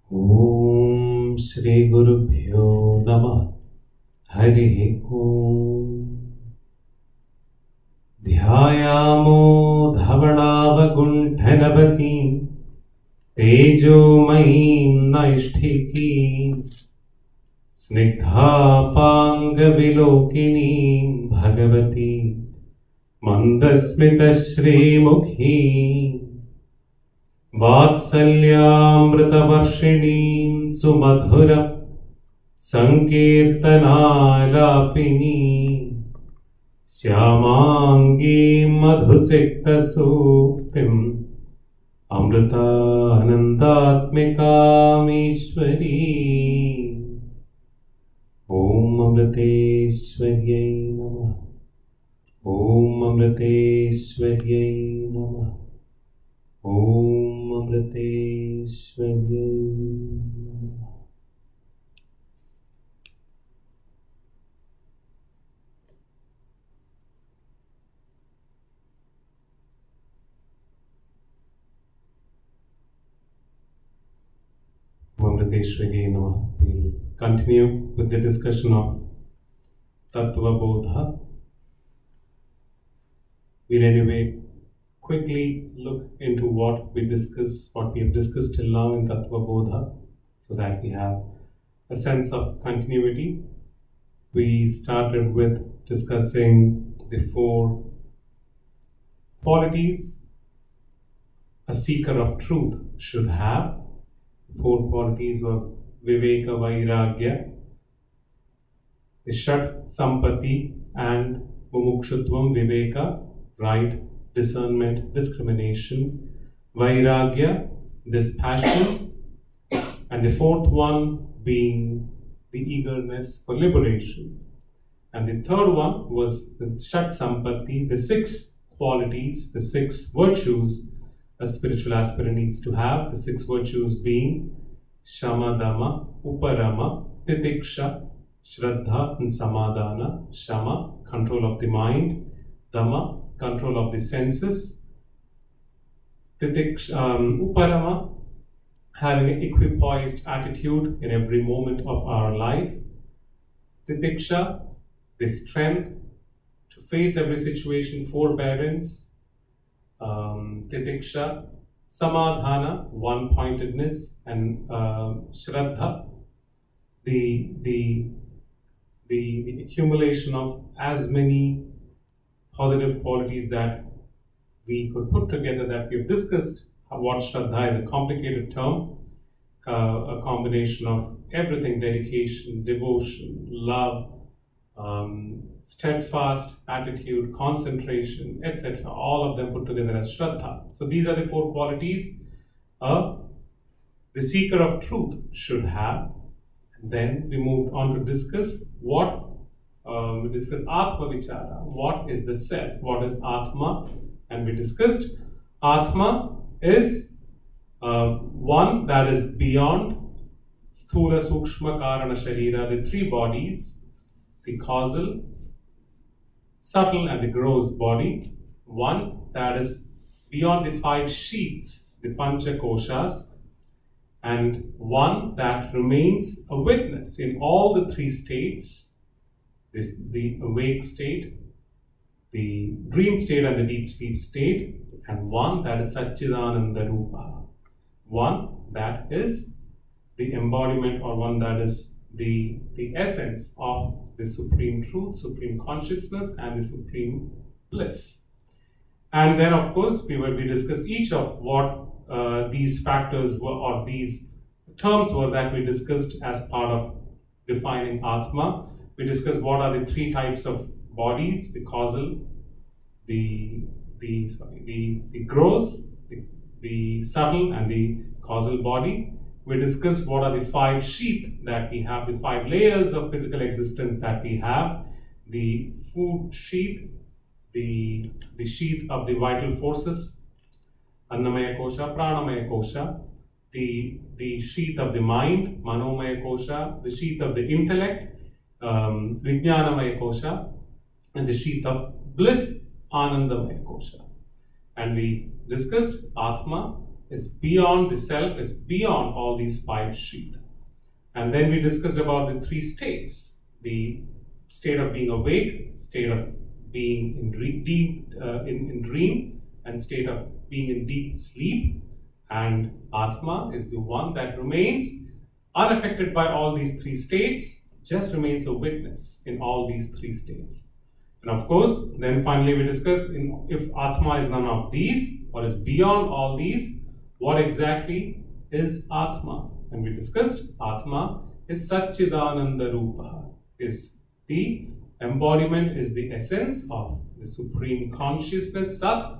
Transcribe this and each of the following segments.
Om Shri Gurubhyo Namah Harihi Om Dhyayamo Dhavanavagunthanavatim Tejomayim Naishtikim Snigdhapangavilokinim Bhagavatim Mandasmita Shrimukhim Vatsalyamritavarshiniim Sumadhuram Sankirtanalapiniim Shyamangim Madhusiktasuktim Amritaanandatmikam Ishwarim Om Amriteshwaryai Namah Om Amriteshwaryai Namah Om Amriteshwaryai Namah. Amriteshwaryai Namah. We'll continue with the discussion of Tattva Bodha. We'll anyway quickly look into what we have discussed till now in Tattva Bodha, so that we have a sense of continuity. We started with discussing the 4 qualities a seeker of truth should have. 4 qualities of Viveka Vairagya, the Shat Sampatti and Mumukshutvam Viveka, right, discernment, discrimination, Vairagya, this passion, and the 4th one being the eagerness for liberation. And the 3rd one was the Shat Sampatti, the 6 qualities, the 6 virtues a spiritual aspirant needs to have. The 6 virtues being Shama, Dama, Uparama, Titiksha, Shraddha and Samadhana. Shama, control of the mind. Dama, control of the senses. Uparama, having an equipoised attitude in every moment of our life. Titiksha, the strength to face every situation, forbearance. Titiksha, Samadhana, one-pointedness, and Shraddha, the accumulation of as many positive qualities that we could put together, that we have discussed. What Shraddha is a complicated term, a combination of everything: dedication, devotion, love, steadfast attitude, concentration, etc. All of them put together as Shraddha. So these are the 4 qualities the seeker of truth should have. And then we moved on to discuss we discussed Atma Vichara. What is the self? What is Atma? And we discussed Atma is one that is beyond Sthula, Sukshma, Karana, Sharira, the 3 bodies, the causal, subtle and the gross body. One that is beyond the 5 sheaths, the Pancha Koshas, and one that remains a witness in all the 3 states, the awake state, the dream state and the deep sleep state, and one that is Satchidananda Rupa, one that is the embodiment, or one that is the essence of the supreme truth, supreme consciousness, and the supreme bliss. And then, of course, we discussed each of what these factors were, or these terms were, that we discussed as part of defining Atma. We discussed what are the 3 types of bodies: the causal, the gross, the subtle, and the causal body. We discussed what are the 5 sheaths that we have, the 5 layers of physical existence that we have: the food sheath, the sheath of the vital forces, Annamaya Kosha, Pranamaya Kosha, the sheath of the mind, Manomaya Kosha, the sheath of the intellect, Vijnanamaya Kosha, and the sheath of bliss, Anandamaya Kosha. And we discussed Atma is beyond the self, is beyond all these five sheaths. And then we discussed about the three states: the state of being awake, state of being in dream, and state of being in deep sleep. And Atma is the one that remains unaffected by all these three states, just remains a witness in all these three states. And of course, then finally we discussed if Atma is none of these or is beyond all these, what exactly is Atma? And we discussed Atma is Satchidananda Rupa, is the embodiment, is the essence of the supreme consciousness, Sat,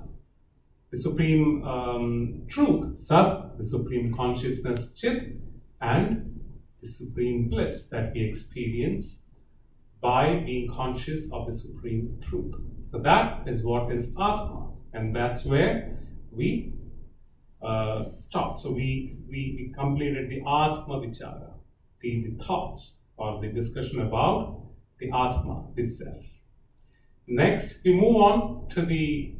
the supreme truth, Sat, the supreme consciousness, Chit, and the supreme bliss that we experience by being conscious of the supreme truth. So that is what is Atma, and that's where we stopped. So we completed the Atma Vichara, the thoughts or the discussion about the Atma, the self. Next, we move on to the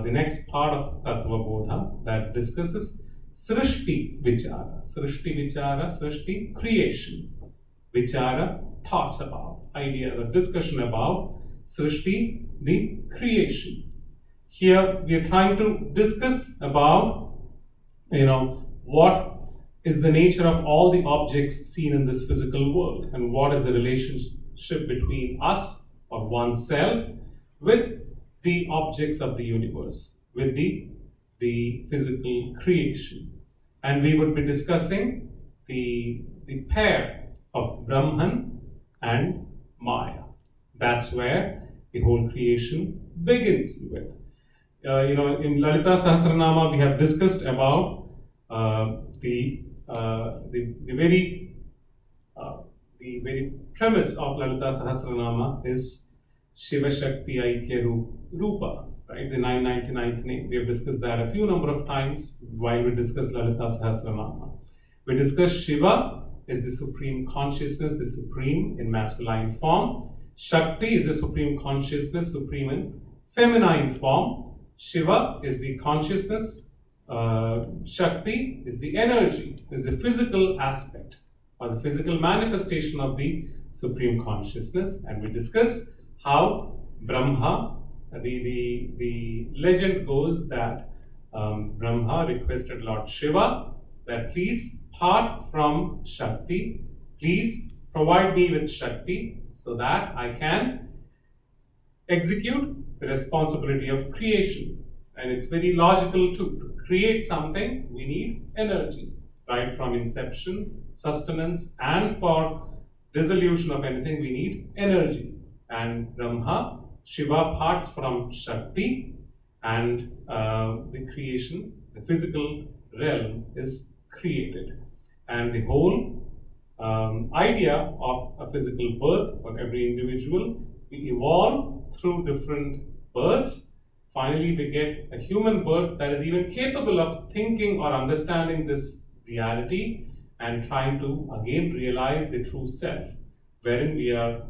next part of Tattva Bodha that discusses Srishti Vichara. Srishti Vichara, Srishti, creation. Vichara, thoughts about, ideas, or discussion about Srishti, the creation. Here we are trying to discuss about, what is the nature of all the objects seen in this physical world, and what is the relationship between us or oneself with the objects of the universe, with the physical creation. And we would be discussing the pair of Brahman and Maya. That's where the whole creation begins with. In Lalita Sahasranama, we have discussed about the very premise of Lalita Sahasranama is Shiva Shakti Aikya Rupa, right? The 999th name. We have discussed that a few number of times while we discussed Lalita Sahasranama. We discussed Shiva is the supreme consciousness, the supreme in masculine form. Shakti is the supreme consciousness, supreme in feminine form. Shiva is the consciousness. Shakti is the energy, is the physical aspect or the physical manifestation of the supreme consciousness. And we discussed how Brahma, the legend goes that Brahma requested Lord Shiva that please part from Shakti, please provide me with Shakti so that I can execute the responsibility of creation. And it's very logical too. To create something, we need energy, right? From inception, sustenance, and for dissolution of anything, we need energy. And Brahma, Shiva parts from Shakti, and the creation, the physical realm is created. And the whole idea of a physical birth for every individual, we evolve through different births. Finally, they get a human birth that is even capable of thinking or understanding this reality and trying to again realize the true self, wherein we are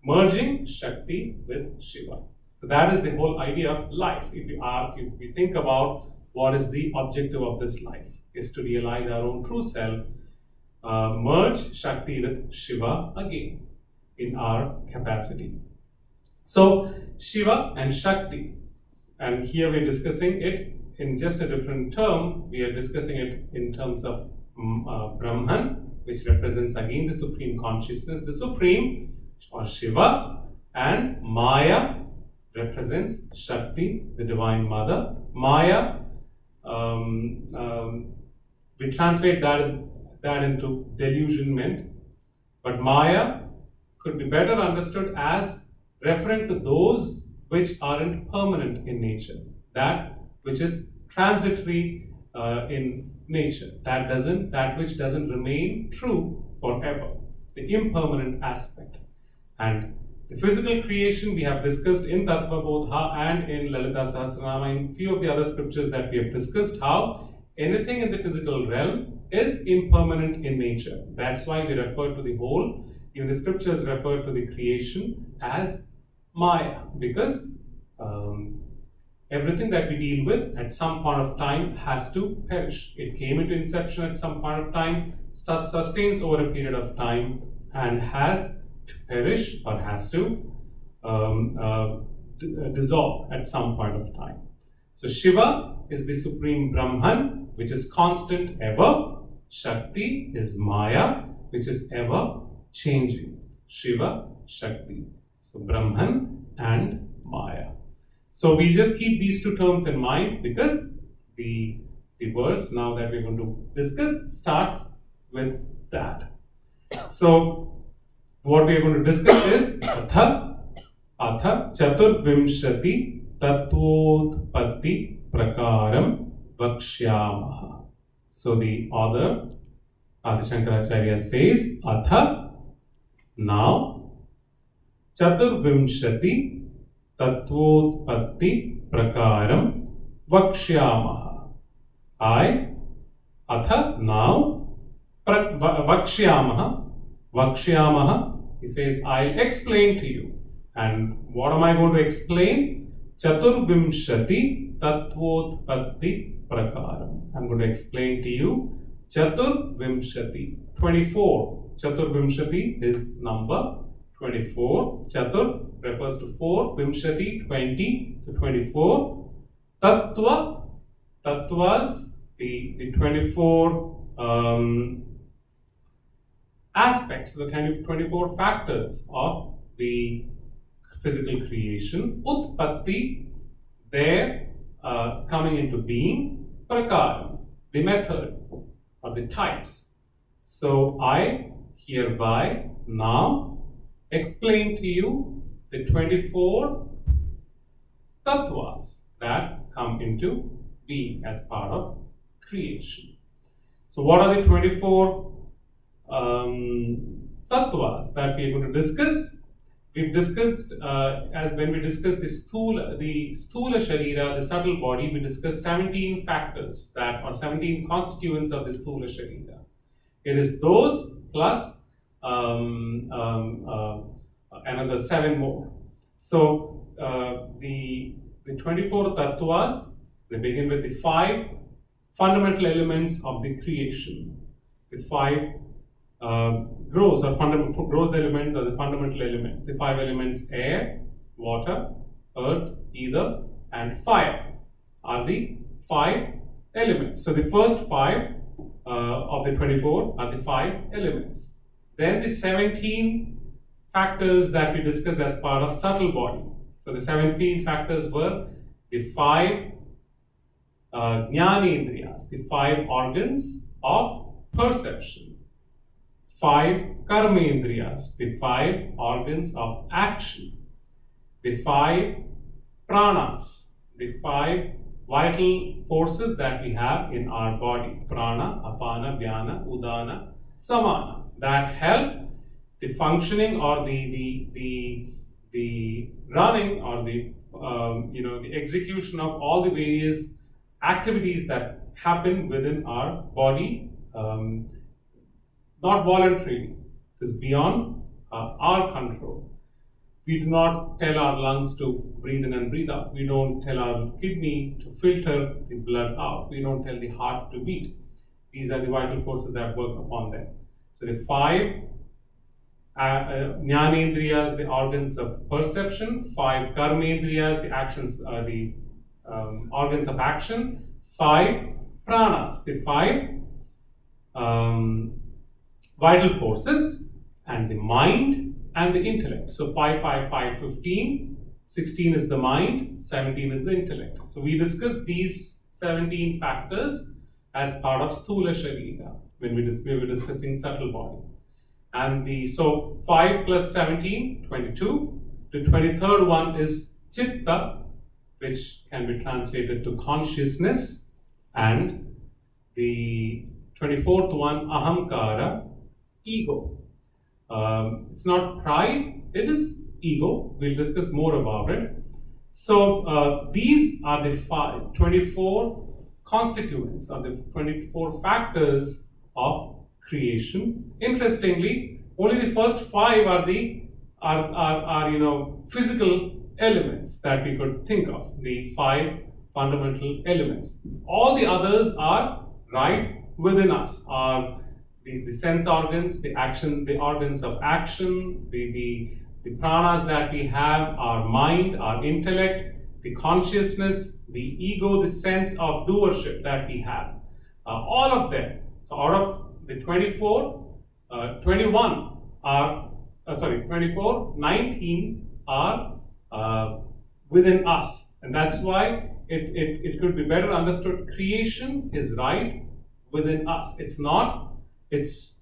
merging Shakti with Shiva. So that is the whole idea of life. If we think about what is the objective of this life, is to realize our own true self, merge Shakti with Shiva again in our capacity. So Shiva and Shakti, and here we're discussing it in just a different term. We are discussing it in terms of Brahman, which represents again the supreme consciousness, the supreme or Shiva, and Maya represents Shakti, the divine mother. Maya, we translate that into delusionment, but Maya could be better understood as referring to those which aren't permanent in nature, that which is transitory in nature, that which doesn't remain true forever, the impermanent aspect. And the physical creation we have discussed in Tattva Bodha and in Lalita Sahasranama, in few of the other scriptures that we have discussed, how anything in the physical realm is impermanent in nature. That's why we refer to the whole, even the scriptures refer to the creation as Maya, because everything that we deal with at some point of time has to perish. It came into inception at some point of time, sustains over a period of time, and has to perish or has to dissolve at some point of time. So Shiva is the supreme Brahman, which is constant ever. Shakti is Maya, which is ever changing. Shiva, Shakti. So Brahman and Maya. So we just keep these two terms in mind because the verse now that we're going to discuss starts with that. So what we are going to discuss is Atha Chaturvimshati Tattvotpatti Prakaram Vakshyamaha. So the author Adi Shankaracharya says Atha, now Chaturvimshati Tattvotpatti Prakaram Vakshyamaha. Atha, now Vakshyamaha, he says, I'll explain to you. And what am I going to explain? Chaturvimshati Tattvotpatti Prakaram. I'm going to explain to you Chaturvimshati, 24. Chaturvimshati is number 24. Chatur refers to 4, Vimshati 20, so 24. Tattvas, the 24 aspects, the 24 factors of the physical creation. Utpatti, their coming into being. Prakaram, the method or the types. So I hereby now explain to you the 24 tattvas that come into being as part of creation. So what are the 24 tattvas that we are going to discuss? We've discussed, as when we discussed the sthula sharira, the subtle body, we discussed 17 factors that are 17 constituents of the sthula sharira. It is those plus another 7 more. So the 24 tattvas, they begin with the 5 fundamental elements of the creation. The 5 gross elements or the fundamental elements. The 5 elements: air, water, earth, ether, and fire are the 5 elements. So the first 5 of the 24 are the 5 elements. Then the 17 factors that we discussed as part of subtle body. So the 17 factors were the 5 jnanendriyas, the 5 organs of perception. 5 karmendriyas, the 5 organs of action. The 5 pranas, the 5 vital forces that we have in our body. Prana, apana, vyana, udana, samana, that help the functioning or the running or the the execution of all the various activities that happen within our body. Not voluntarily, it is beyond our control. We do not tell our lungs to breathe in and breathe out. We don't tell our kidney to filter the blood out. We don't tell the heart to beat. These are the vital forces that work upon them. So the 5 jnanendriyas, the organs of perception; 5 karmendriyas, the actions, the organs of action; 5 pranas, the 5 vital forces; and the mind and the intellect. So 5, 5, 5, 15, 16 is the mind, 17 is the intellect. So we discussed these 17 factors as part of sthula sharira when we were discussing subtle body. And so 5 plus 17, 22. The 23rd one is chitta, which can be translated to consciousness, and the 24th one, ahamkara, ego. It's not pride, it is ego. We'll discuss more about it. So these are the 24 constituents, or the 24 factors of creation. Interestingly, only the first 5 are the physical elements that we could think of, the 5 fundamental elements. All the others are right within us, are the sense organs, the organs of action, the pranas that we have, our mind, our intellect, the consciousness, the ego, the sense of doership that we have. All of them. So out of the 24, 21 are, 19 are within us. And that's why it could be better understood. Creation is right within us. It's not, it's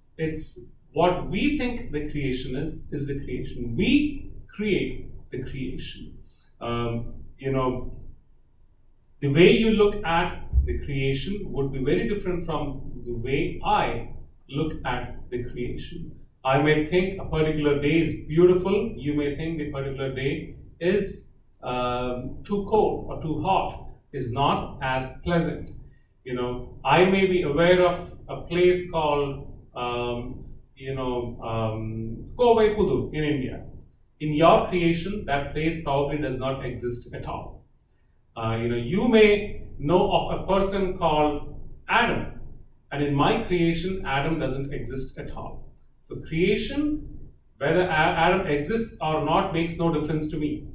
what we think the creation is the creation. We create the creation. The way you look at the creation would be very different from the way I look at the creation. I may think a particular day is beautiful. You may think the particular day is too cold or too hot, is not as pleasant. I may be aware of a place called Kovai Pudu in India. In your creation, that place probably does not exist at all. You may know of a person called Adam, and in my creation, Adam doesn't exist at all. So creation, whether Adam exists or not, makes no difference to me.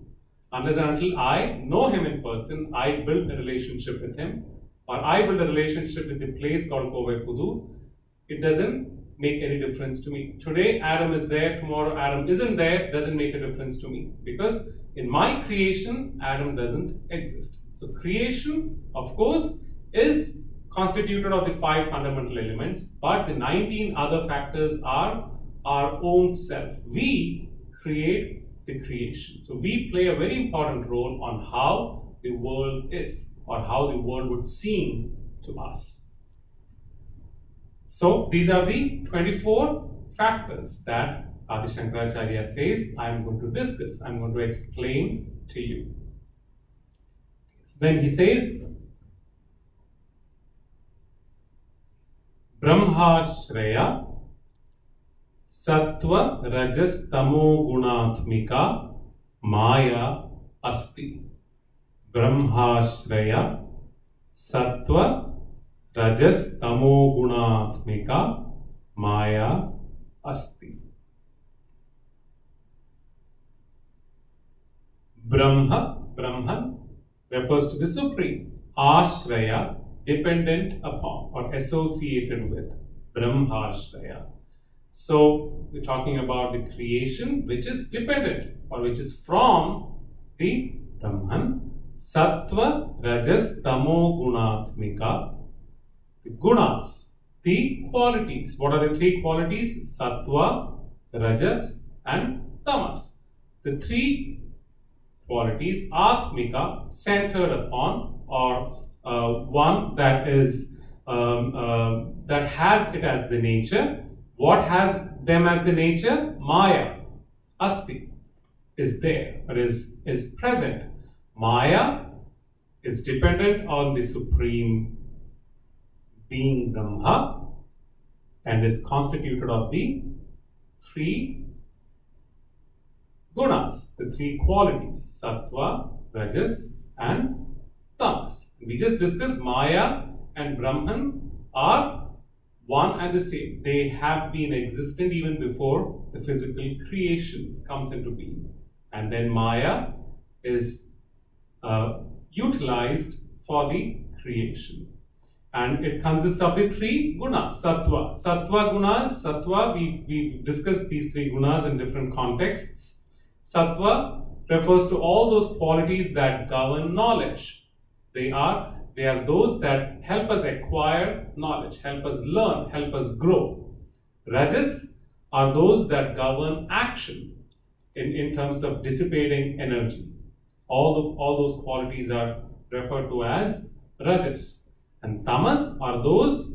Unless and until I know him in person, I build a relationship with him, or I build a relationship with the place called Kovai Pudu, it doesn't make any difference to me. Today Adam is there, tomorrow Adam isn't there, doesn't make a difference to me, because in my creation Adam doesn't exist. So creation, of course, is constituted of the 5 fundamental elements, but the 19 other factors are our own self. We create the creation. So we play a very important role on how the world is, or how the world would seem to us. So these are the 24 factors that Adi Shankaracharya says I am going to discuss, I am going to explain to you. Then he says, Brahmashreya Sattva Rajas Tamo Gunatmika Maya Asti. Brahmashreya Sattva Rajas Tamo Gunatmika Maya Asti. Brahman refers to the Supreme. Ashraya, dependent upon or associated with. Brahmashraya. So we're talking about the creation which is dependent or which is from the Brahman. Sattva, Rajas, Tamo Gunatmika. The gunas, the qualities. What are the 3 qualities? Sattva, Rajas and Tamas. The 3 qualities, Atmika, centered upon, or one that is that has it as the nature. What has them as the nature? Maya, Asti, is there, or is present. Maya is dependent on the Supreme Being Brahma and is constituted of the 3 gunas, the 3 qualities, Sattva, Rajas and Tamas. We just discussed Maya and Brahman are one and the same. They have been existent even before the physical creation comes into being. And then Maya is utilized for the creation. And it consists of the 3 gunas, Sattva. Sattva gunas, Sattva, we discussed these 3 gunas in different contexts. Sattva refers to all those qualities that govern knowledge. They are those that help us acquire knowledge, help us learn, help us grow. Rajas are those that govern action in terms of dissipating energy. All those qualities are referred to as Rajas. And Tamas are those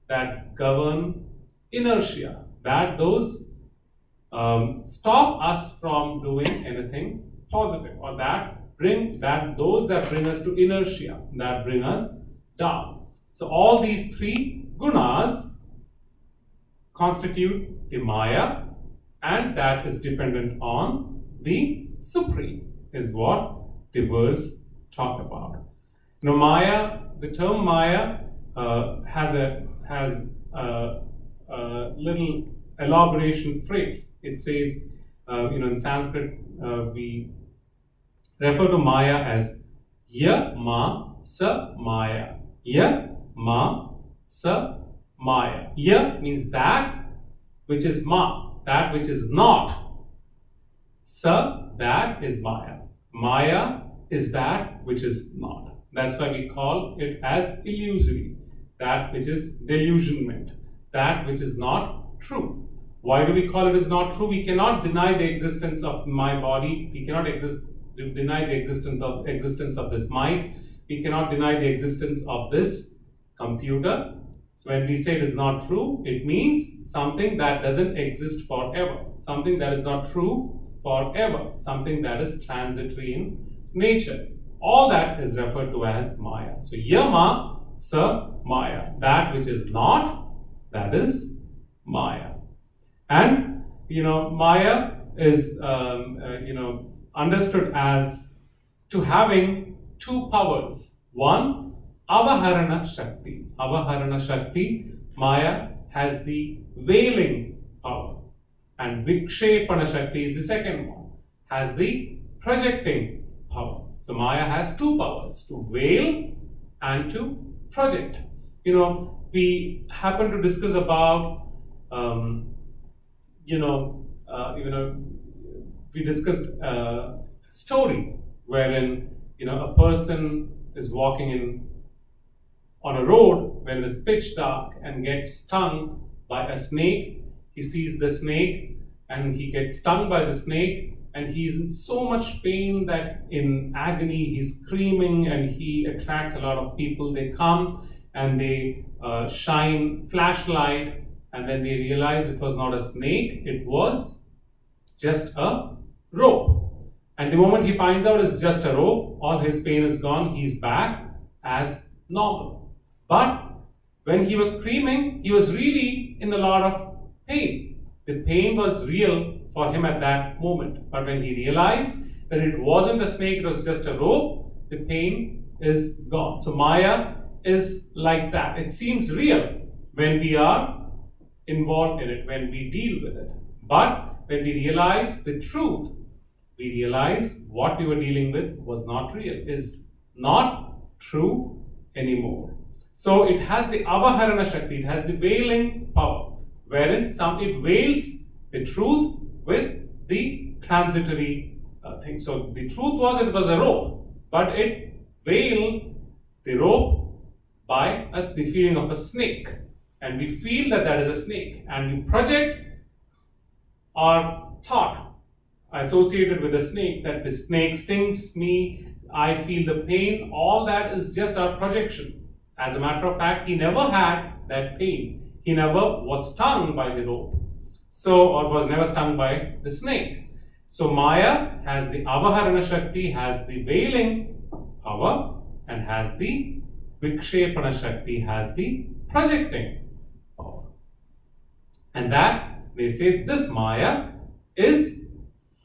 that govern inertia, those stop us from doing anything positive, or those that bring us to inertia, that bring us down. So all these 3 gunas constitute the Maya, and that is dependent on the Supreme. is what the verse talked about. You know, Maya, the term Maya has a little elaboration phrase. It says, in Sanskrit, we refer to Maya as Ya Ma Sa Maya. Ya Ma Sa Maya. Ya means that which is Ma, that which is not. Sa, that is Maya. Maya is that which is not. That's why we call it as illusory, that which is delusionment, that which is not true. Why do we call it as not true? We cannot deny the existence of my body. We cannot deny the existence of this mic. We cannot deny the existence of this computer. So when we say it is not true, it means something that doesn't exist forever, something that is not true forever, something that is transitory in nature. All that is referred to as Maya. So Yama Sa Maya, that which is not, that is Maya. And Maya is understood as to having two powers. One, Avaharana Shakti. Avaharana Shakti, Maya has the veiling power. And Vikshepana Shakti is the second one, has the projecting power. So Maya has two powers, to veil and to project. We happen to discuss about, we discussed a story wherein, a person is walking on a road when it is pitch dark and gets stung by a snake. He sees the snake and he gets stung by the snake, and he is in so much pain that in agony he's screaming, and he attracts a lot of people. They come and they shine flashlight, and then they realize it was not a snake, it was just a rope. And the moment he finds out it's just a rope, all his pain is gone, he's back as normal. But when he was screaming, he was really in a lot of pain. The pain was real for him at that moment. But when he realized that it wasn't a snake, it was just a rope, the pain is gone. So Maya is like that. It seems real when we are involved in it, when we deal with it. But when we realize the truth, we realize what we were dealing with was not real, is not true anymore. So it has the Avaharana Shakti, it has the veiling power, wherein it veils the truth with the transitory thing. So the truth was it was a rope, but it veiled the rope by us the feeling of a snake. And we feel that that is a snake, and we project our thought associated with the snake, that the snake stings me, I feel the pain. All that is just our projection. As a matter of fact, he never had that pain. He never was stung by the rope, or was never stung by the snake. So Maya has the Avaharana Shakti, has the veiling power, and has the Vikshepana Shakti, has the projecting power. And that, they say, this Maya is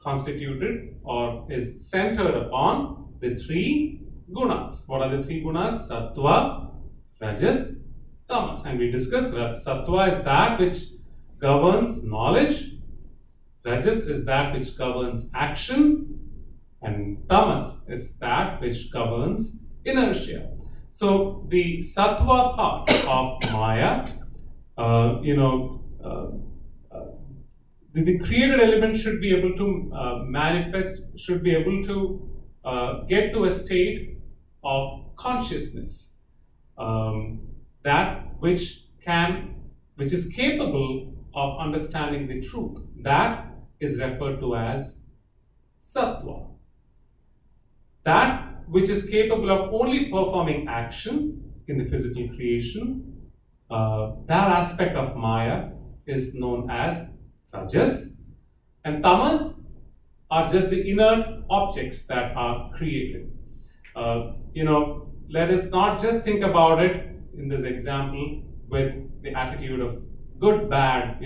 constituted or is centered upon the three gunas. What are the three gunas? Sattva, Rajas, Tamas. And we discussed Sattva is that which governs knowledge, Rajas is that which governs action, and Tamas is that which governs inertia. So the Sattva part of Maya, the created element should be able to manifest, should be able to get to a state of consciousness, that which is capable of understanding the truth. That is referred to as Sattva. That which is capable of only performing action in the physical creation, that aspect of Maya is known as Rajas, and Tamas are just the inert objects that are created. Let us not just think about it in this example with the attitude of good, bad,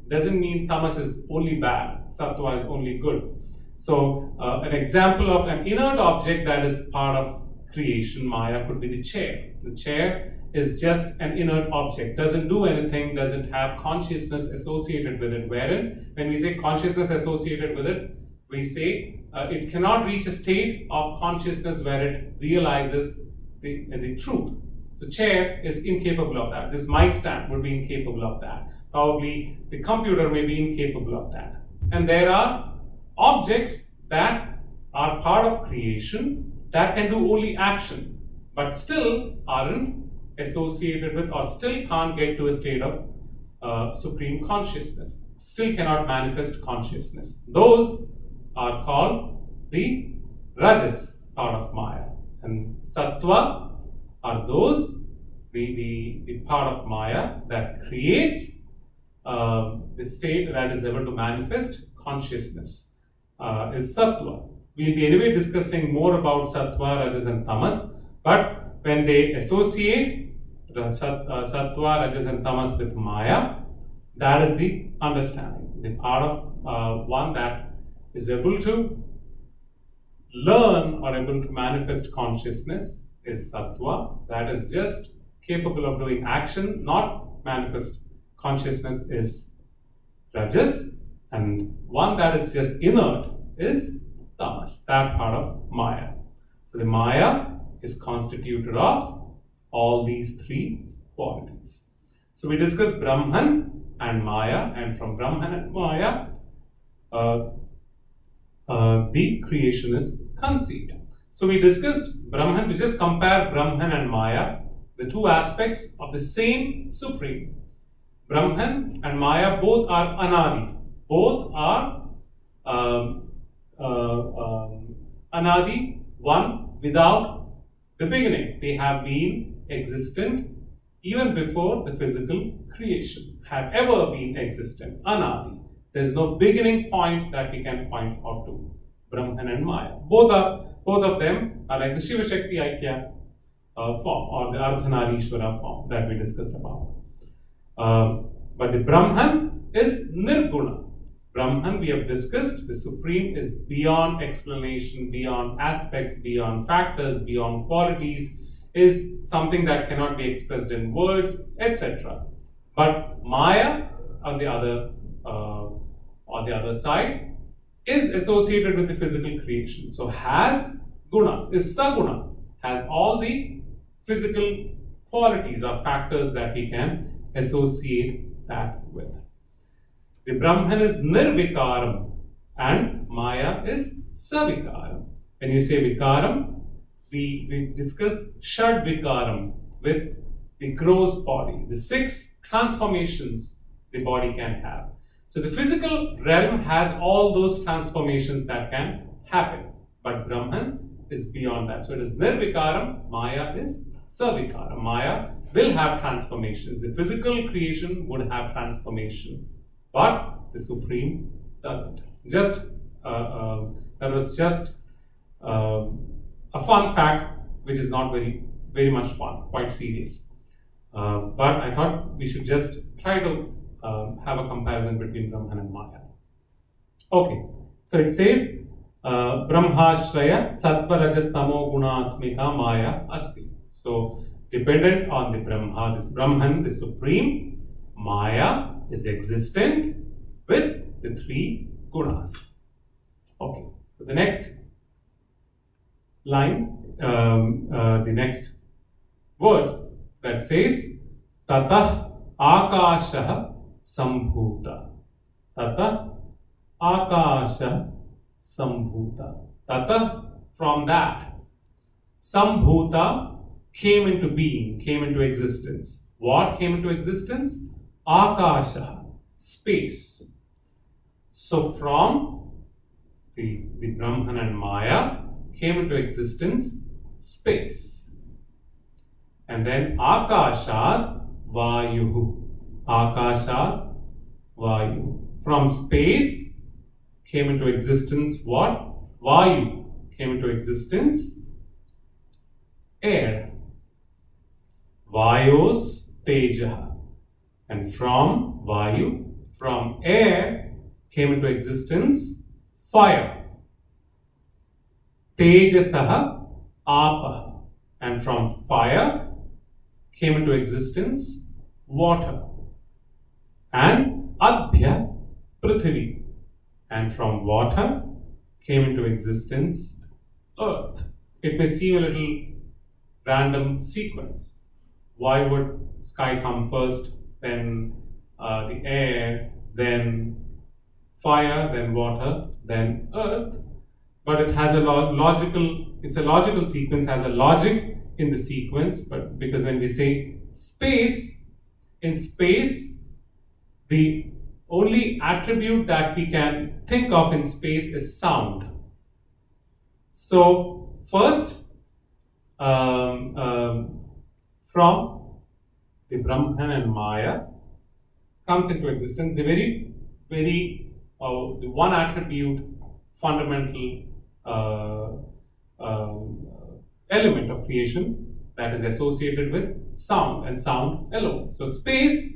doesn't mean Tamas is only bad, Sattva is only good. So an example of an inert object that is part of creation, Maya, could be the chair. The chair is just an inert object, doesn't do anything, doesn't have consciousness associated with it. Wherein, when we say consciousness associated with it, we say it cannot reach a state of consciousness where it realizes the truth. So chair is incapable of that. This mic stand would be incapable of that. Probably the computer may be incapable of that. And there are objects that are part of creation that can do only action, but still aren't associated with, or still can't get to a state of supreme consciousness, still cannot manifest consciousness. Those are called the rajas part of Maya. And sattva are those, the part of Maya that creates the state that is able to manifest consciousness, is sattva. We'll be anyway discussing more about sattva, rajas and tamas, but when they associate sattva, rajas and tamas with Maya, that is the understanding. The part of one that is able to learn or able to manifest consciousness is sattva. That is just capable of doing action, not manifest consciousness, is rajas. And one that is just inert is tamas, that part of Maya. So the Maya is constituted of all these three qualities. So we discussed Brahman and Maya, and from Brahman and Maya, the creation is conceived. So we discussed Brahman. We just compare Brahman and Maya, the two aspects of the same Supreme. Brahman and Maya both are anadi. Both are anadi, one without the beginning. They have been existent even before the physical creation, have ever been existent, anadi. There is no beginning point that we can point out to. Brahman and Maya. Both of them are like the Shiva Shakti Aikya form, or the Ardhanarishwara form that we discussed about. But the Brahman is Nirguna. Brahman, we have discussed, the Supreme is beyond explanation, beyond aspects, beyond factors, beyond qualities, is something that cannot be expressed in words, etc. But Maya, on the other side, is associated with the physical creation. So has gunas, is saguna, has all the physical qualities or factors that we can associate that with. The Brahman is nirvikaram and Maya is savikaram. When you say vikaram, we discussed shad vikaram with the gross body, the 6 transformations the body can have. So the physical realm has all those transformations that can happen, but Brahman is beyond that. So it is nirvikaram, Maya is savikaram. Maya will have transformations. The physical creation would have transformation, but the Supreme doesn't. Just that was just a fun fact, which is not very much fun, quite serious. But I thought we should just try to have a comparison between Brahman and Maya. Okay, so it says Brahmashraya Sattva Rajas Tamo Gunatmika Maya Asti. So dependent on the Brahma, this Brahman, the Supreme, Maya is existent with the 3 gunas. Okay, so the next line, the next verse that says Tatah Akashah Sambhuta. Tatah Akashah Sambhuta. Tatah, from that, Sambhuta came into being, came into existence. What came into existence? Akasha, space. So from the Brahman and Maya came into existence space. And then Akashat Vayuhu. Akashat Vayu. From space came into existence what? Vayu. Came into existence air. Vayos Tejaha. And from Vayu, from air, came into existence fire. Tejasaha Apaha. And from fire came into existence water. And Adbhya Prithvi. And from water came into existence earth. It may seem a little random sequence. Why would sky come first, then the air, then fire, then water, then earth? But it has a it's a logical sequence, has a logic in the sequence, but because when we say space, in space, the only attribute that we can think of in space is sound. So first, from the Brahman and Maya comes into existence the the one attribute, fundamental element of creation that is associated with sound, and sound alone. So space,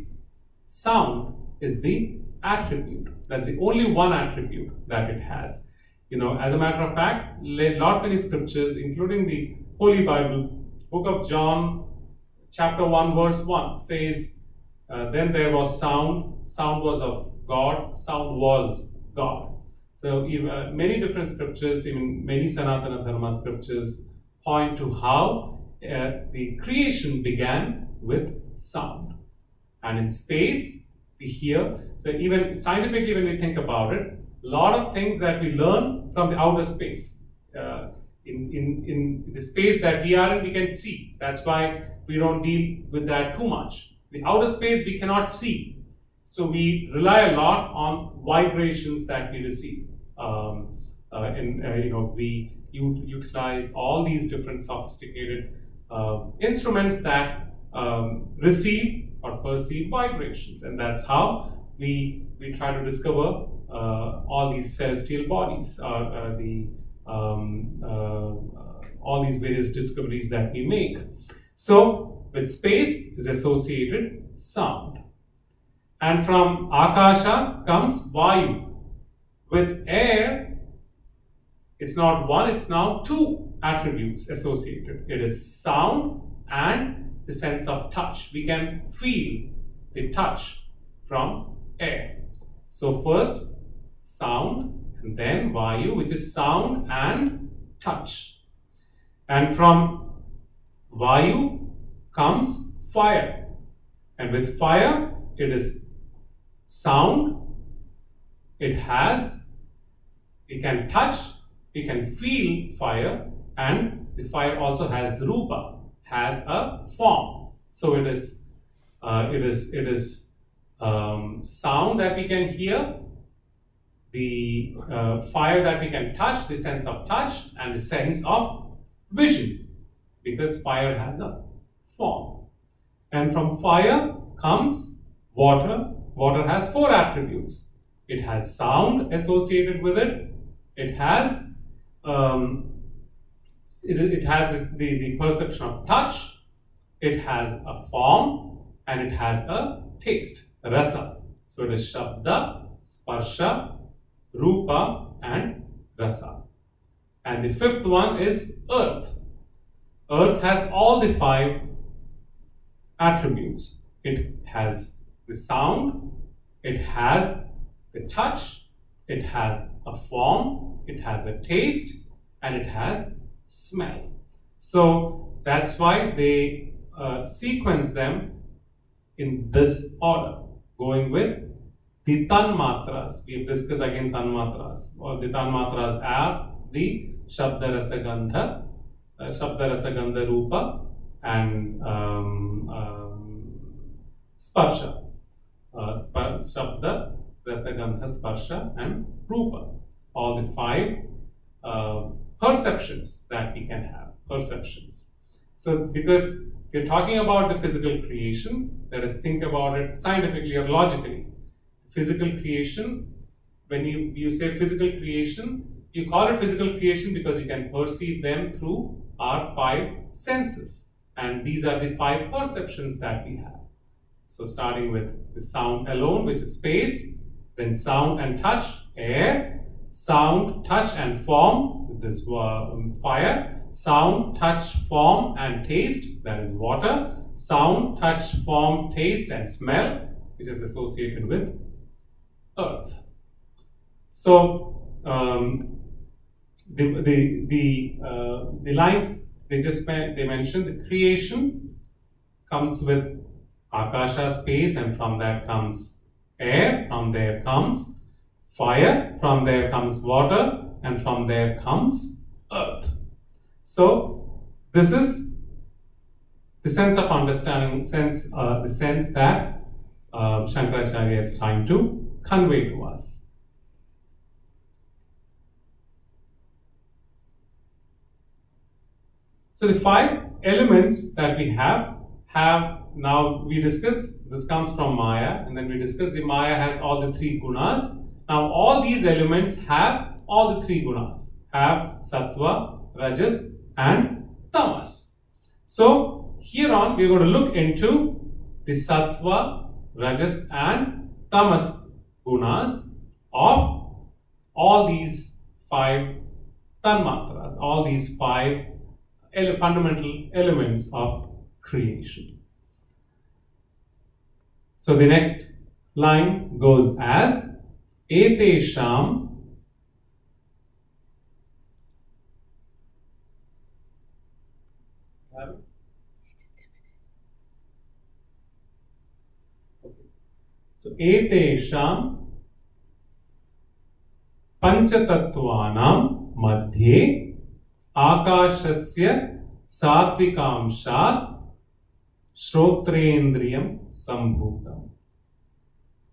sound is the attribute. That's the only one attribute that it has. You know, as a matter of fact, lot many scriptures, including the Holy Bible, Book of John, chapter 1, verse 1 says, then there was sound, sound was of God, sound was God. So many different scriptures, even many Sanatana Dharma scriptures, point to how the creation began with sound. And in space, we hear, so even scientifically when we think about it, a lot of things that we learn from the outer space. In the space that we are in, we can see. That's why we don't deal with that too much. The outer space we cannot see. So we rely a lot on vibrations that we receive. We utilize all these different sophisticated instruments that receive or perceive vibrations, and that's how we try to discover all these celestial bodies, all these various discoveries that we make. So with space is associated sound. And from Akasha comes Vayu. With air, it's not one, it's now two attributes associated. It is sound and the sense of touch. We can feel the touch from air. So first sound, and then Vayu, which is sound and touch. And from Vayu comes fire. And with fire, it is sound, it can touch, we can feel fire, and the fire also has rupa, has a form. So it is sound that we can hear, the fire that we can touch, the sense of touch, and the sense of vision, because fire has a form. And from fire comes water. Water has four attributes. It has sound associated with it. It has the perception of touch. It has a form, and it has a taste, rasa. So it is shabda, sparsha, rupa, and rasa. And the fifth one is earth. Earth has all the five attributes. It has the sound, it has the touch, it has a form, it has a taste, and it has smell. So that's why they sequence them in this order, going with the tanmatras. We have discussed again tanmatras. Or the tanmatras are the shabda rasa gandha rupa, and sparsha. Shabda, rasa gandha, sparsha, and rupa. All the five perceptions that we can have. Perceptions. So because we're talking about the physical creation, let us think about it scientifically or logically. Physical creation, when you say physical creation, you call it physical creation because you can perceive them through our five senses. And these are the five perceptions that we have. So starting with the sound alone, which is space, then sound and touch, air, sound, touch, and form, this fire. Sound, touch, form and taste, that is water. Sound, touch, form, taste and smell, which is associated with earth. So the lines they mentioned, the creation comes with Akasha, space, and from that comes air, from there comes fire, from there comes water, and from there comes earth. So this is the sense of understanding, the sense that Shankaracharya is trying to convey to us. So the 5 elements that we have now we discuss, this comes from Maya, and then we discuss the Maya has all the 3 gunas. Now all these elements have all the 3 gunas, have sattva, rajas and tamas. So here on we are going to look into the sattva, rajas and tamas gunas of all these 5 tanmatras, all these 5 fundamental elements of creation. So the next line goes as Etesham Etesham Panchatattvanam Madhye Akashasya Satvikamshat Shrotrendriyam Sambhutam.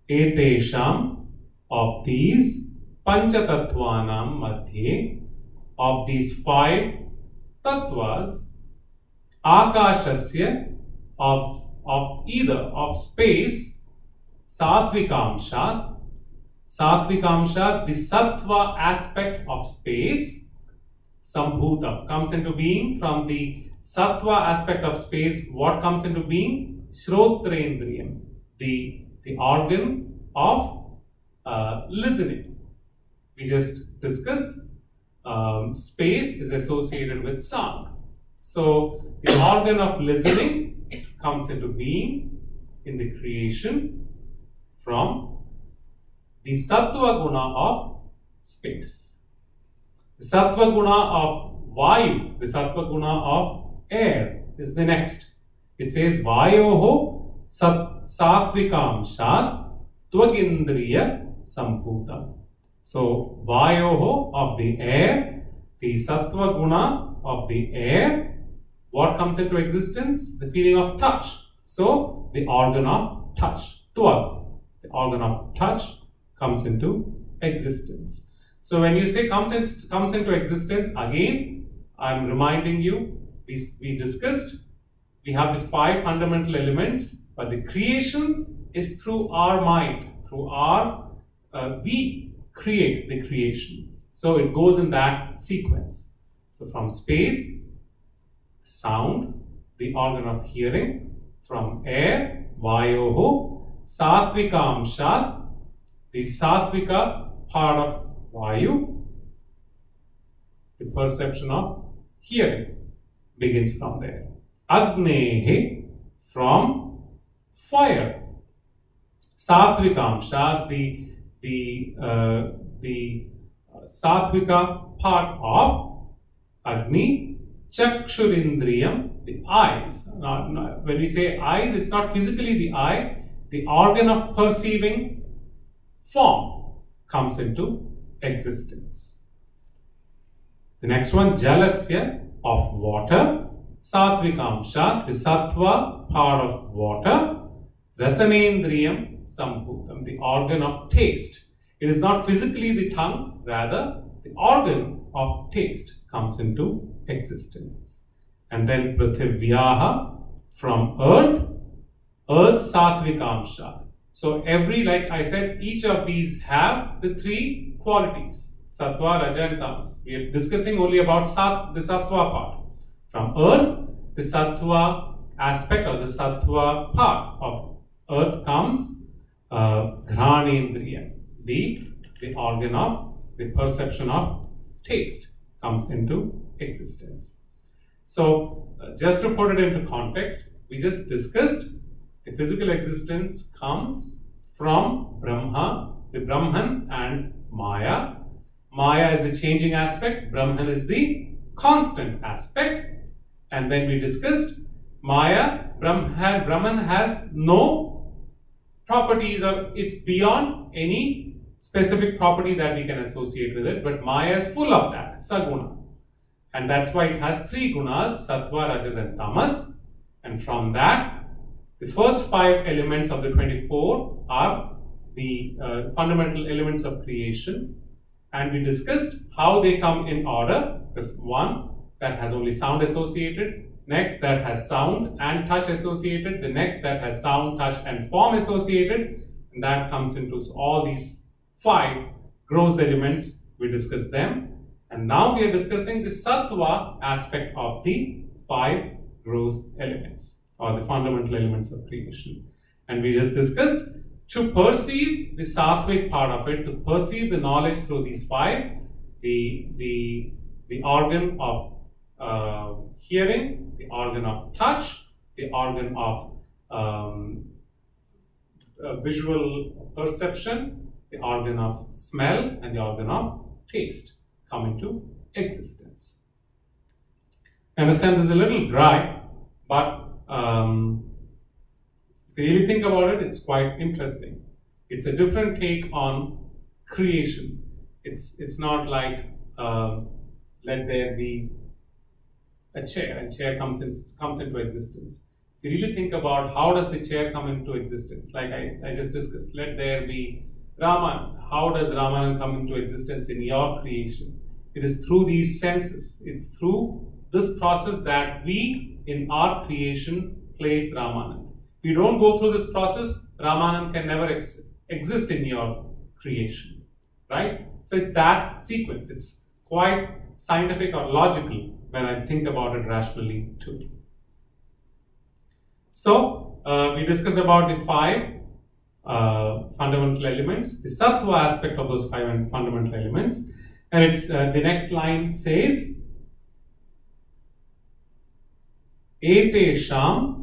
Etesham, of these, Panchatattvanam Madhye, of these 5 tattvas, Akashasya, of either of space, Satvikamshat, the sattva aspect of space, Sambhutam, comes into being from the sattva aspect of space. What comes into being? Shrotrendriyam, the organ of listening. We just discussed space is associated with sound. So the organ of listening comes into being in the creation from the sattva guna of space. The sattva guna of vayu, the sattva guna of air is the next. It says vayoho satvikam shat tvagindriya sambhutam. So vayoho, of the air, the sattva guna of the air, what comes into existence? The feeling of touch. So the organ of touch, tvag, the organ of touch comes into existence. So when you say comes into existence, again I am reminding you, we discussed, we have the 5 fundamental elements, but the creation is through our mind, through our, we create the creation. So it goes in that sequence. So from space, sound, the organ of hearing, from air, vayoho, satvikam shat, the satvika part of vayu, the perception of hearing begins from there. Agnehe, from fire. Satvikamsha, the satvika part of Agni. Chakshurindriyam, the eyes. Now, when we say eyes, it's not physically the eye, the organ of perceiving form comes into existence. The next one, Jalasya, of water. Satvikamsha, the sattva part of water. Rasanendriyam sambhutam, the organ of taste. It is not physically the tongue, rather the organ of taste comes into existence. And then Prithivyaha, from earth, Sattvikamsha. So every, like I said, each of these have the 3 qualities, Sattva, Raja and Tamas. We are discussing only about the Sattva part. From earth, the Sattva aspect or the Sattva part of earth comes Ghanendriya, the organ of the perception of taste comes into existence. So just to put it into context, we just discussed the physical existence comes from Brahma, the Brahman and Maya. Maya is the changing aspect, Brahman is the constant aspect. And then we discussed Brahman has no properties, or it's beyond any specific property that we can associate with it, but Maya is full of that, Saguna. And that's why it has three gunas, Sattva, Rajas and Tamas. And from that, the first 5 elements of the 24 are the fundamental elements of creation. And we discussed how they come in order. There's one that has only sound associated, next that has sound and touch associated, the next that has sound, touch and form associated, and that comes into all these 5 gross elements. We discussed them, and now we are discussing the Sattva aspect of the 5 gross elements or the fundamental elements of creation. And we just discussed to perceive the Sattvic part of it, to perceive the knowledge through these 5, the organ of hearing, the organ of touch, the organ of visual perception, the organ of smell, and the organ of taste come into existence. I understand this is a little dry, but if you really think about it, it's quite interesting. It's a different take on creation. It's not like let there be a chair and chair comes into existence. If you really think about how does the chair come into existence, like I just discussed, let there be Ramanand. How does Ramanand come into existence in your creation? It is through these senses. It's through this process that we in our creation place Ramanand. If you don't go through this process, Ramanand can never exist in your creation, right? So it's that sequence. It's quite scientific or logical when I think about it rationally too. So we discussed about the 5 fundamental elements, the Sattva aspect of those 5 fundamental elements, and it's the next line says, Etesham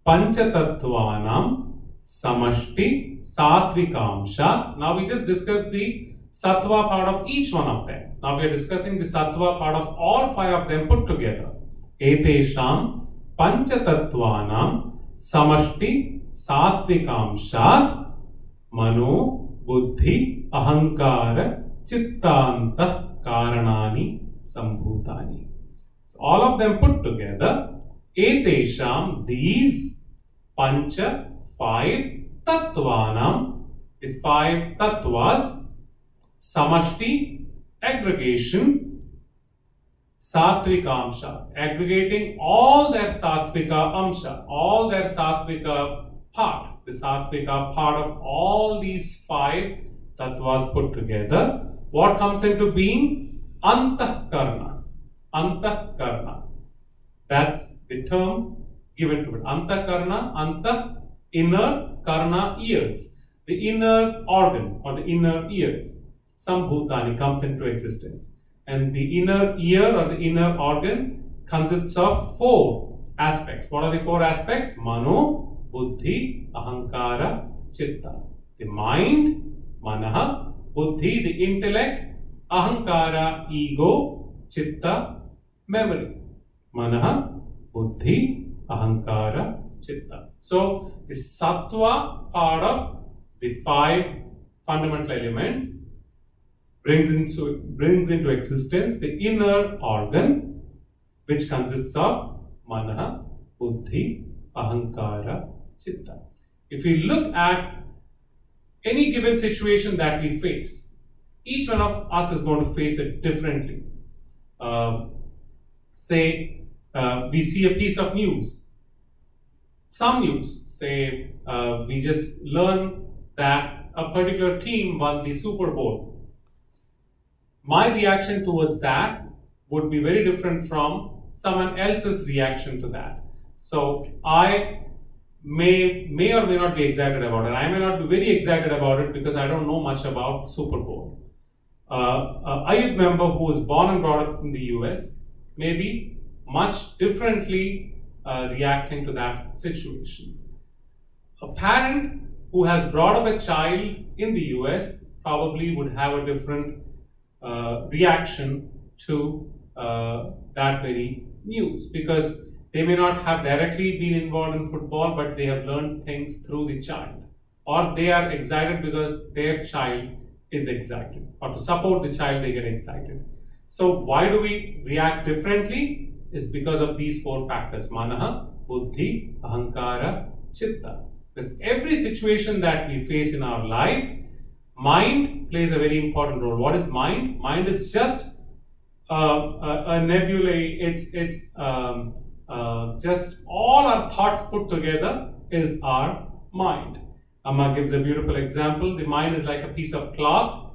Panchatattvanam Samashti Sattvikamshat. Now we just discussed the Sattva part of each one of them. Now we are discussing the Sattva part of all 5 of them put together. Etesham Panchatattvanam Samashti Sattvikamshat Mano Buddhi Ahankara Chittanta Karanani Sambhutani. So all of them put together, Etesham, these Pancha, 5 Tattvanam, the 5 Tattvas, Samashti, aggregation, Sattvika Amsha, aggregating all their Sattvika Amsha, all their Sattvika part, the Sattvika part of all these 5 Tattvas put together. What comes into being? Antahkarna. Antahkarna. That's the term given to it. Antahkarna, anta, inner, karna, ears. The inner organ or the inner ear, Sambhutani, comes into existence. And the inner ear or the inner organ consists of 4 aspects. What are the 4 aspects? Mano, Buddhi, Ahankara, Chitta. The mind, Manaha, Buddhi, the intellect, Ahankara, ego, Chitta, memory. Manaha, Buddhi, Ahankara, Chitta. So the Sattva part of the 5 fundamental elements brings into existence the inner organ, which consists of Manaha, Buddhi, Ahankara, Chitta. If we look at any given situation that we face, each one of us is going to face it differently. Say we see a piece of news, some news, say we just learn that a particular team won the Super Bowl. My reaction towards that would be very different from someone else's reaction to that. So I may or may not be excited about it. I may not be very excited about it because I don't know much about Super Bowl. a youth member who was born and brought up in the US may be much differently reacting to that situation. A parent who has brought up a child in the US probably would have a different reaction to that very news, because they may not have directly been involved in football, but they have learned things through the child, or they are excited because their child is excited, or to support the child they get excited. So why do we react differently? Is because of these four factors: manaha, buddhi, ahankara, chitta. Because every situation that we face in our life, mind plays a very important role. What is mind? Mind is just a nebulae. It's just all our thoughts put together is our mind. Amma gives a beautiful example. The mind is like a piece of cloth.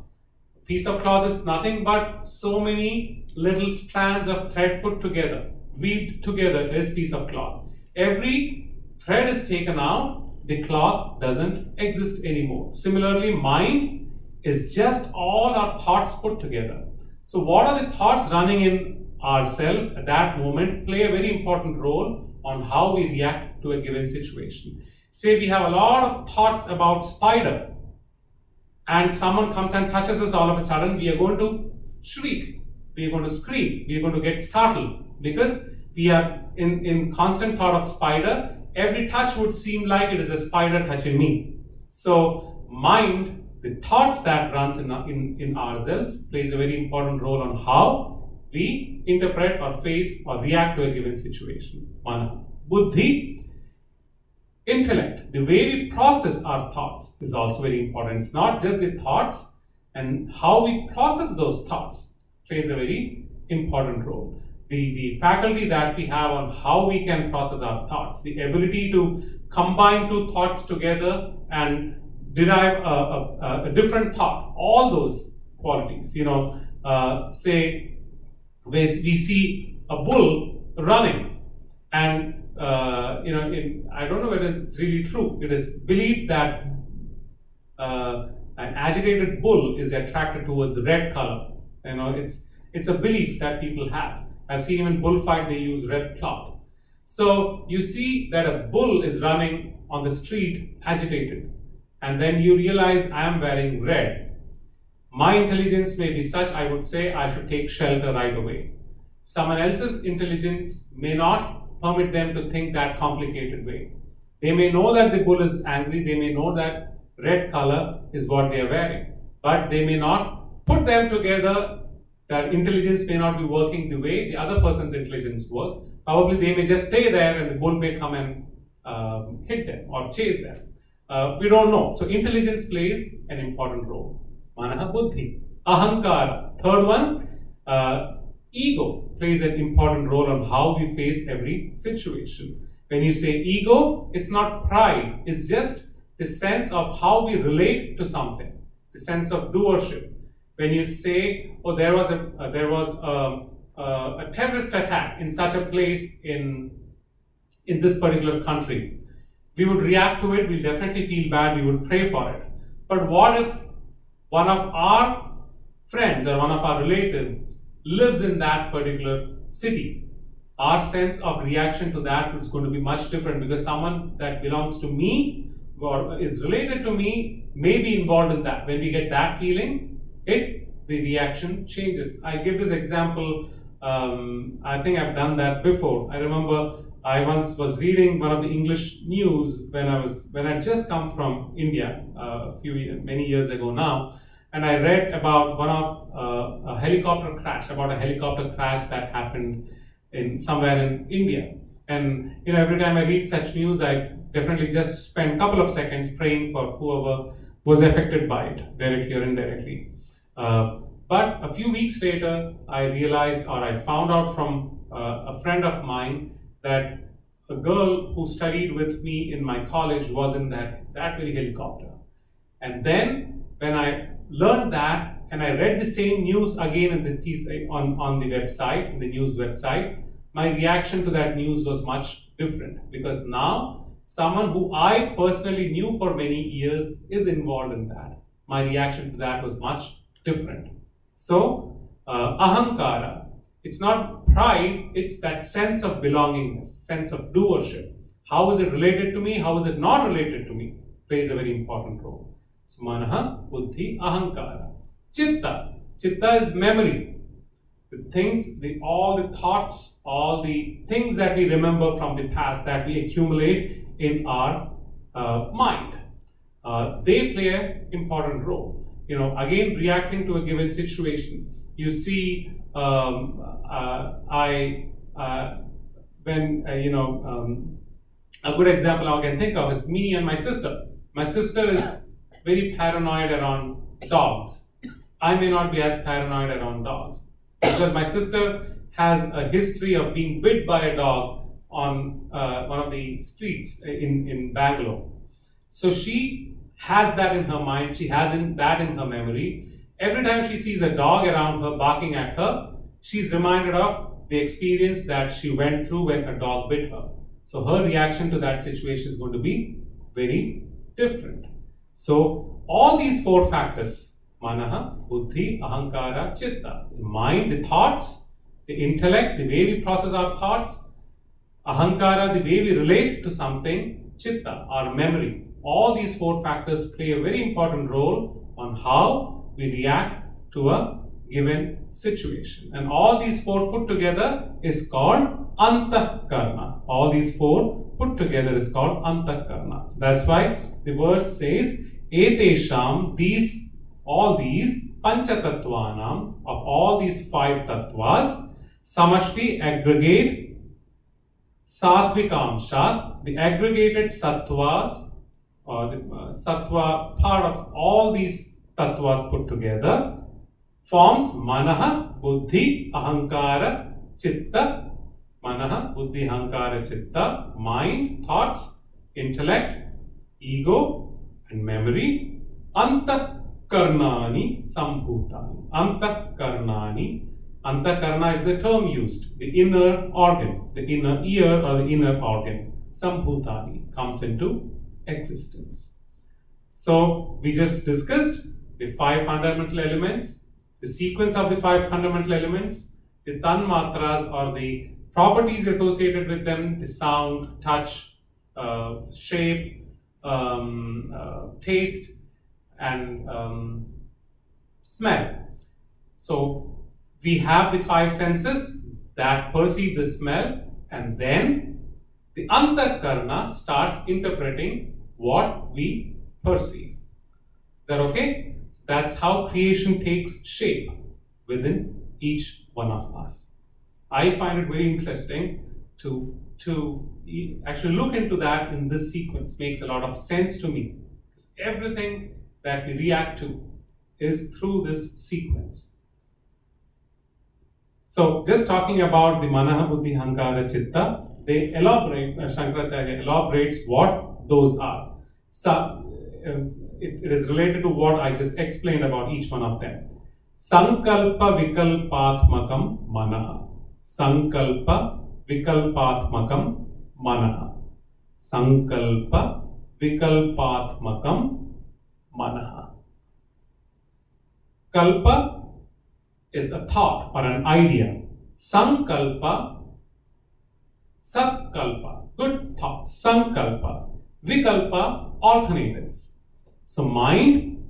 A piece of cloth is nothing but so many little strands of thread put together. Weaved together is piece of cloth. Every thread is taken out, the cloth doesn't exist anymore. Similarly, mind is just all our thoughts put together. So what are the thoughts running in ourselves at that moment play a very important role on how we react to a given situation. Say we have a lot of thoughts about spider, and someone comes and touches us, all of a sudden we are going to shriek, we are going to scream, we are going to get startled, because we are in constant thought of spider. Every touch would seem like it is a spider touching me. So mind, the thoughts that runs in ourselves, plays a very important role on how we interpret or face or react to a given situation. Mana. Buddhi, intellect, the way we process our thoughts is also very important. It's not just the thoughts, and how we process those thoughts plays a very important role. The faculty that we have on how we can process our thoughts, the ability to combine two thoughts together and derive a different thought, all those qualities. Say we see a bull running, and I don't know whether it's really true. It is believed that an agitated bull is attracted towards red color. It's a belief that people have. I've seen even bullfight, they use red cloth. So you see that a bull is running on the street agitated, and then you realize I am wearing red. My intelligence may be such, I would say I should take shelter right away. Someone else's intelligence may not permit them to think that complicated way. They may know that the bull is angry, they may know that red color is what they are wearing, but they may not put them together. That intelligence may not be working the way the other person's intelligence works. Probably they may just stay there and the bull may come and hit them or chase them. We don't know. So intelligence plays an important role. Manaha buddhi. Ahankara. Third one, ego plays an important role on how we face every situation. When you say ego, it's not pride. It's just the sense of how we relate to something. The sense of doership. When you say, oh, there was a terrorist attack in such a place in this particular country, we would react to it, we'll definitely feel bad, we would pray for it. But what if one of our friends or one of our relatives lives in that particular city? Our sense of reaction to that is going to be much different, because someone that belongs to me or is related to me may be involved in that. When we get that feeling, the reaction changes. I give this example, I think I've done that before. I remember I once was reading one of the English news when I just come from India many years ago now, and I read about a helicopter crash that happened somewhere in India. And every time I read such news, I definitely just spend a couple of seconds praying for whoever was affected by it, directly or indirectly. But a few weeks later, I realized, or I found out from a friend of mine, that a girl who studied with me in my college was in that very helicopter. And then when I learned that, and I read the same news again in the piece on the website, in the news website, my reaction to that news was much different, because now someone who I personally knew for many years is involved in that. My reaction to that was much different. So, ahankara, it's not pride, it's that sense of belongingness, sense of doership. How is it related to me? How is it not related to me? Plays a very important role. So, manaha, buddhi, ahankara. Chitta. Chitta is memory. The things, all the thoughts, all the things that we remember from the past that we accumulate in our mind. They play an important role. Again, reacting to a given situation. You see, a good example I can think of is me and my sister. My sister is very paranoid around dogs. I may not be as paranoid around dogs because my sister has a history of being bit by a dog on one of the streets in Bangalore. So she has that in her mind, she has that in her memory. Every time she sees a dog around her barking at her, she's reminded of the experience that she went through when a dog bit her. So her reaction to that situation is going to be very different. So all these four factors, manaha, buddhi, ahankara, chitta, the mind, the thoughts, the intellect, the way we process our thoughts, ahankara, the way we relate to something, chitta, our memory. All these four factors play a very important role on how we react to a given situation. And all these four put together is called antahkarna. All these four put together is called antahkarna. So that's why the verse says, etesham, all these panchatattvanam, of all these five tattvas, samashti, aggregate, sattvikamshat, the aggregated sattvas, or the sattva part of all these tattvas put together, forms manaha, buddhi, ahankara, chitta. Manaha, buddhi, ahankara, chitta, mind, thoughts, intellect, ego, and memory. Antahkarnani sambhutani. Antahkarna is the term used, the inner organ, the inner ear or the inner organ. Sambhutani comes into existence. So we just discussed the five fundamental elements, the sequence of the five fundamental elements, the tanmatras or the properties associated with them, the sound, touch, shape, taste, and smell. So we have the five senses that perceive the smell, and then the antahkarna starts interpreting what we perceive. Is that okay? So that's how creation takes shape within each one of us. I find it very interesting to actually look into that in this sequence. Makes a lot of sense to me. Everything that we react to is through this sequence. So just talking about the manaha, buddhi, ahankara, chitta, they elaborate, Shankaracharya elaborates what those are. So it is related to what I just explained about each one of them. Sankalpa vikalpatmakam manaha. Sankalpa vikalpatmakam manaha. Sankalpa vikalpatmakam manaha. Kalpa is a thought or an idea. Sankalpa, satkalpa, good thoughts. Sankalpa, vikalpa, alternatives. So mind,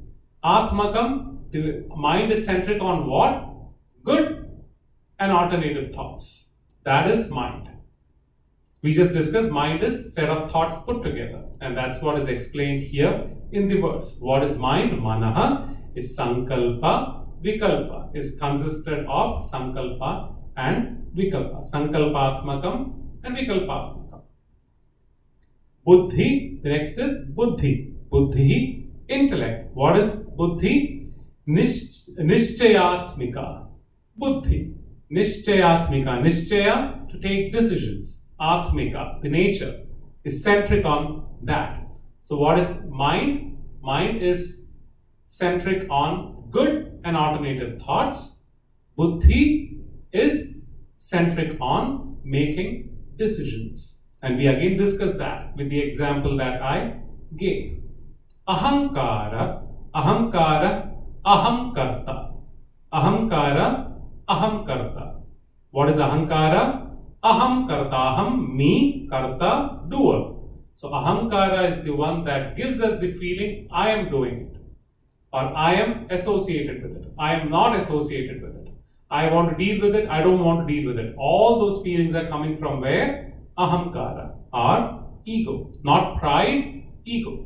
atmakam, the mind is centric on what? Good and alternative thoughts. That is mind. We just discussed mind is set of thoughts put together, and that's what is explained here in the verse. What is mind? Manaha is sankalpa, vikalpa is consisted of sankalpa and vikalpa. Sankalpatmakam and vikalpatmakam. Buddhi, the next is buddhi. Buddhi, intellect. What is buddhi? Nishchayatmika. Buddhi, nishchayatmika. Nishchaya, to take decisions. Atmika, the nature, is centric on that. So what is mind? Mind is centric on good and alternative thoughts. Buddhi is centric on making decisions. And we again discussed that with the example that I gave. Ahankara, ahamkarta. Ahamkara, aham karta. What is ahankara? Aham karta, aham, me, karta, doer. So ahamkara is the one that gives us the feeling I am doing it, or I am associated with it. I am not associated with it. I want to deal with it, I don't want to deal with it. All those feelings are coming from where? Ahamkara, or ego. Not pride, ego.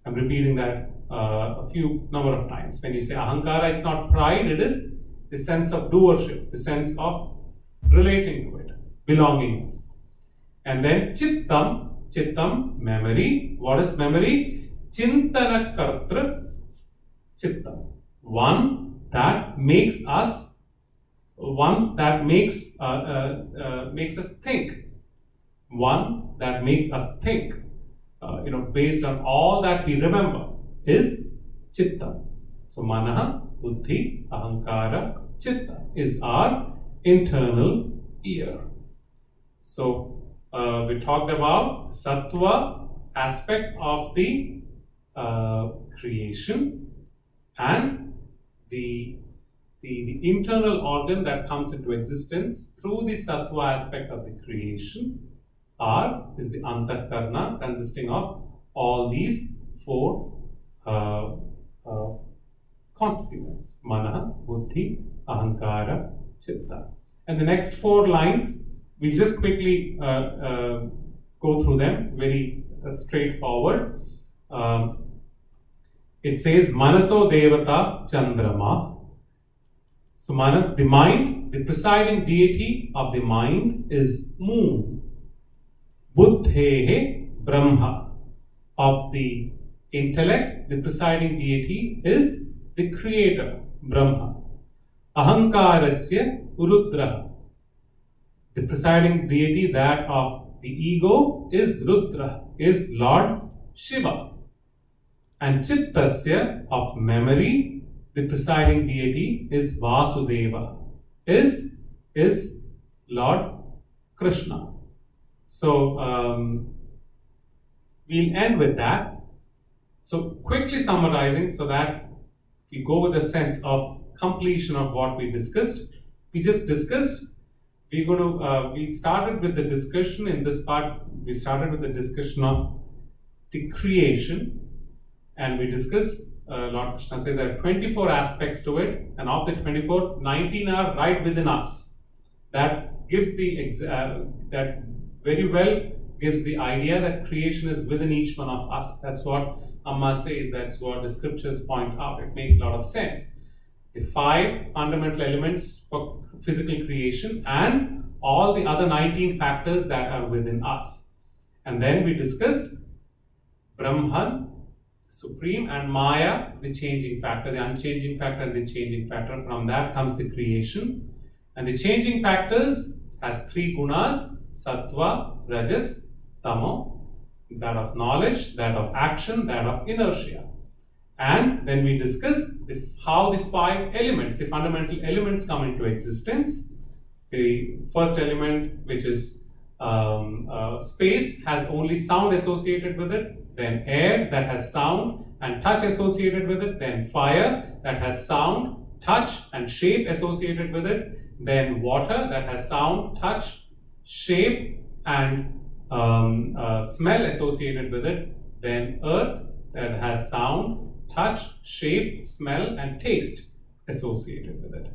I'm repeating that a few number of times. When you say ahankara, it's not pride, it is the sense of doership, the sense of relating to it, belongingness. And then chittam, memory. What is memory? Chintana kartra chittam. One that makes us, makes us think. One that makes us think. Based on all that we remember, is chitta. So manaha, buddhi, ahankara, chitta is our internal ear. So we talked about the sattva aspect of the creation, and the internal organ that comes into existence through the sattva aspect of the creation is the antakarna, consisting of all these four constituents: mana, buddhi, ahankara, chitta. And the next four lines, we'll just quickly go through them, very straightforward. It says manaso devata chandrama. So the mind, the presiding deity of the mind is moon. Buddhehe Brahma. Of the intellect, the presiding deity is the creator, Brahma. Ahankarasya Rudra. The presiding deity, that of the ego, is Rudra, is Lord Shiva. And Chittasya, of memory, the presiding deity is Vasudeva, is Lord Krishna. So we'll end with that. So quickly summarizing, so that we go with a sense of completion of what we discussed. We just discussed. We started with the discussion in this part. We started with the discussion of the creation, and we discussed. Lord Krishna says there are 24 aspects to it, and of the 24, 19 are right within us. That gives that very well gives the idea that creation is within each one of us. That's what Amma says, that's what the scriptures point out. It makes a lot of sense. The 5 fundamental elements for physical creation and all the other 19 factors that are within us. And then we discussed Brahman, supreme, and Maya, the changing factor, the unchanging factor and the changing factor. From that comes the creation. And the changing factors has 3 gunas: sattva, rajas, tamo, that of knowledge, that of action, that of inertia. And then we discussed how the 5 elements, the fundamental elements, come into existence. The first element, which is space, has only sound associated with it. Then air, that has sound and touch associated with it. Then fire, that has sound, touch and shape associated with it. Then water, that has sound, touch, shape and smell associated with it. Then earth, that has sound, touch, shape, smell and taste associated with it.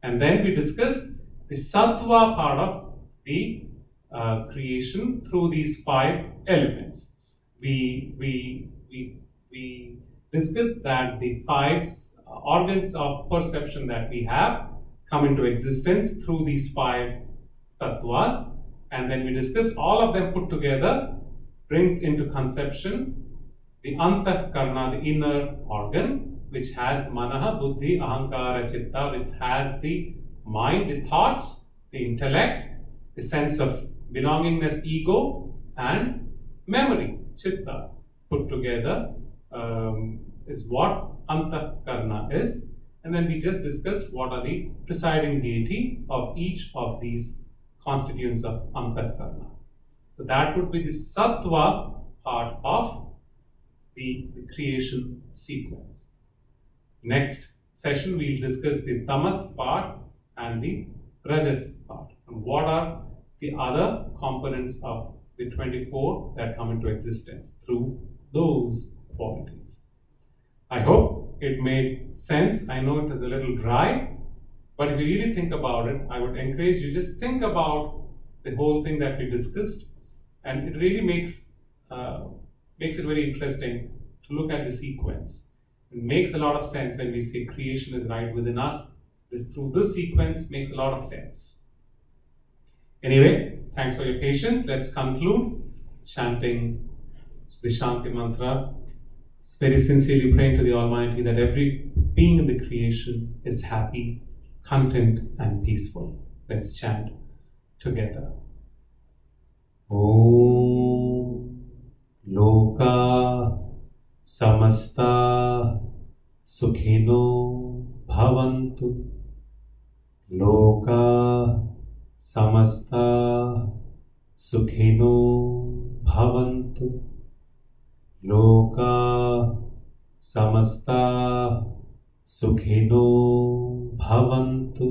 And then we discussed the sattva part of the creation through these 5 elements. We discussed that the 5 organs of perception that we have come into existence through these 5 tattvas, and then we discussed all of them put together brings into conception the antakarna, the inner organ, which has manaha, buddhi, ahankara, chitta, which has the mind, the thoughts, the intellect, the sense of belongingness, ego, and memory, chitta, put together is what antakarna is. And then we just discussed what are the presiding deity of each of these constituents of antakarna. So that would be the sattva part of the creation sequence. Next session we'll discuss the tamas part and the rajas part. And what are the other components of the 24 that come into existence through those qualities. I hope it made sense. I know it is a little dry, but if you really think about it, I would encourage you just think about the whole thing that we discussed, and it really makes it very interesting to look at the sequence. It makes a lot of sense when we say creation is right within us. This through this sequence makes a lot of sense. Anyway, thanks for your patience. Let's conclude chanting the Shanti mantra. Very sincerely praying to the Almighty that every being in the creation is happy, content and peaceful. Let's chant together. Om Loka Samasta Sukhino Bhavantu. Loka Samasta Sukhino Bhavantu. Loka Samasta Sukhino Bhavantu.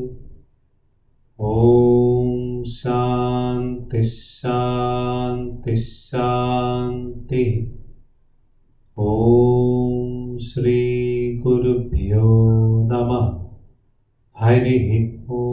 Om Shanti Shanti Shanti. Om Shri Gurubhyo Namah. Harihi Om.